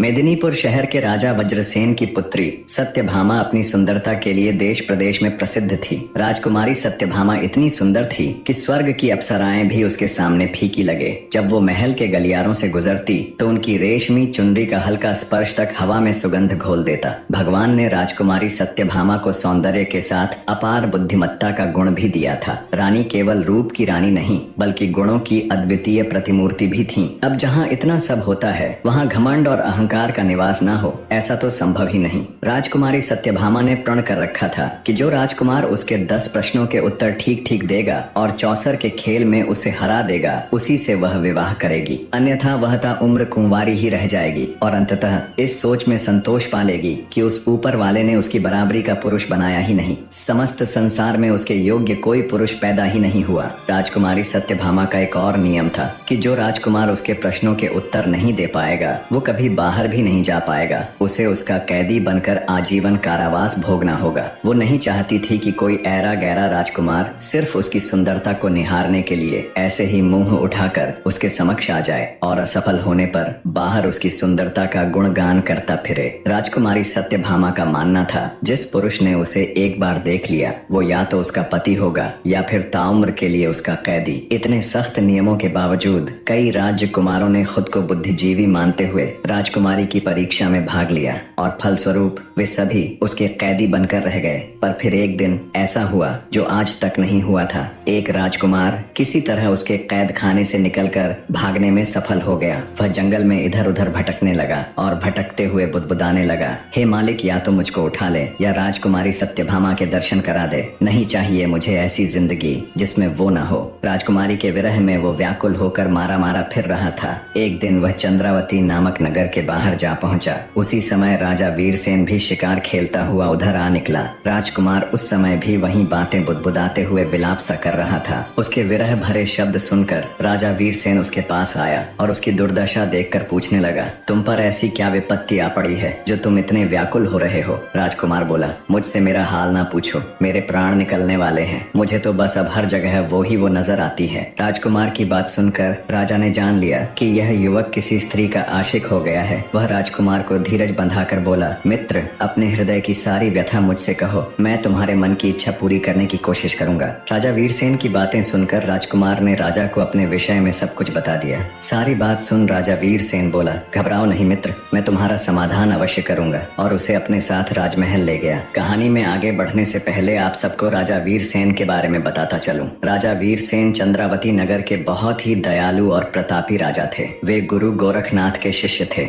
मेदिनीपुर शहर के राजा वज्रसेन की पुत्री सत्यभामा अपनी सुंदरता के लिए देश प्रदेश में प्रसिद्ध थी। राजकुमारी सत्यभामा इतनी सुंदर थी कि स्वर्ग की अप्सराएं भी उसके सामने फीकी लगे। जब वो महल के गलियारों से गुजरती तो उनकी रेशमी चुनरी का हल्का स्पर्श तक हवा में सुगंध घोल देता। भगवान ने राजकुमारी सत्यभामा को सौंदर्य के साथ अपार बुद्धिमत्ता का गुण भी दिया था। रानी केवल रूप की रानी नहीं बल्कि गुणों की अद्वितीय प्रतिमूर्ति भी थी। अब जहाँ इतना सब होता है वहाँ घमंड और अहंकार का निवास ना हो, ऐसा तो संभव ही नहीं। राजकुमारी सत्यभामा ने प्रण कर रखा था कि जो राजकुमार उसके 10 प्रश्नों के उत्तर ठीक ठीक देगा और चौसर के खेल में उसे हरा देगा, उसी से वह विवाह करेगी। अन्यथा वह उम्र कुंवारी ही रह जाएगी और अंततः इस सोच में संतोष पालेगी कि उस ऊपर वाले ने उसकी बराबरी का पुरुष बनाया ही नहीं। समस्त संसार में उसके योग्य कोई पुरुष पैदा ही नहीं हुआ। राजकुमारी सत्यभामा का एक और नियम था कि जो राजकुमार उसके प्रश्नों के उत्तर नहीं दे पाएगा वो कभी बाहर भी नहीं जा पाएगा। उसे उसका कैदी बनकर आजीवन कारावास भोगना होगा। वो नहीं चाहती थी कि कोई ऐरा गैरा राजकुमार सिर्फ उसकी सुंदरता को निहारने के लिए ऐसे ही मुंह उठाकर उसके समक्ष आ जाए और असफल होने पर बाहर उसकी सुंदरता का गुणगान करता फिरे। राजकुमारी सत्यभामा का मानना था जिस पुरुष ने उसे एक बार देख लिया वो या तो उसका पति होगा या फिर ताउम्र के लिए उसका कैदी। इतने सख्त नियमों के बावजूद कई राजकुमारों ने खुद को बुद्धिजीवी मानते हुए राजकुमारी की परीक्षा में भाग लिया और फलस्वरूप वे सभी उसके कैदी बनकर रह गए। पर फिर एक दिन ऐसा हुआ जो आज तक नहीं हुआ था। एक राजकुमार किसी तरह उसके कैद खाने से निकलकर भागने में सफल हो गया। वह जंगल में इधर उधर भटकने लगा और भटकते हुए बुदबुदाने लगा, हे मालिक, या तो मुझको उठा ले या राजकुमारी सत्यभामा के दर्शन करा दे। नहीं चाहिए मुझे ऐसी जिंदगी जिसमें वो न हो। राजकुमारी के विरह में वो व्याकुल होकर मारा मारा फिर रहा था। एक दिन वह चंद्रावती नामक नगर के बाहर जा पहुंचा। उसी समय राजा वीरसेन भी शिकार खेलता हुआ उधर आ निकला। राजकुमार उस समय भी वहीं बातें बुदबुदाते हुए विलाप सा कर रहा था। उसके विरह भरे शब्द सुनकर राजा वीरसेन उसके पास आया और उसकी दुर्दशा देखकर पूछने लगा, तुम पर ऐसी क्या विपत्ति आ पड़ी है जो तुम इतने व्याकुल हो रहे हो? राजकुमार बोला, मुझसे मेरा हाल ना पूछो, मेरे प्राण निकलने वाले हैं। मुझे तो बस अब हर जगह वो नजर आती है। राजकुमार की बात सुनकर राजा ने जान लिया कि यह युवक किसी स्त्री का आशिक हो गया है। वह राजकुमार को धीरज बंधाकर बोला, मित्र, अपने हृदय की सारी व्यथा मुझसे कहो, मैं तुम्हारे मन की इच्छा पूरी करने की कोशिश करूंगा। राजा वीरसेन की बातें सुनकर राजकुमार ने राजा को अपने विषय में सब कुछ बता दिया। सारी बात सुन राजा वीरसेन बोला, घबराओ नहीं मित्र, मैं तुम्हारा समाधान अवश्य करूंगा, और उसे अपने साथ राजमहल ले गया। कहानी में आगे बढ़ने से पहले आप सबको राजा वीरसेन के बारे में बताता चलूं। राजा वीरसेन चंद्रावती नगर के बहुत ही दयालु और प्रतापी राजा थे। वे गुरु गोरखनाथ के शिष्य थे।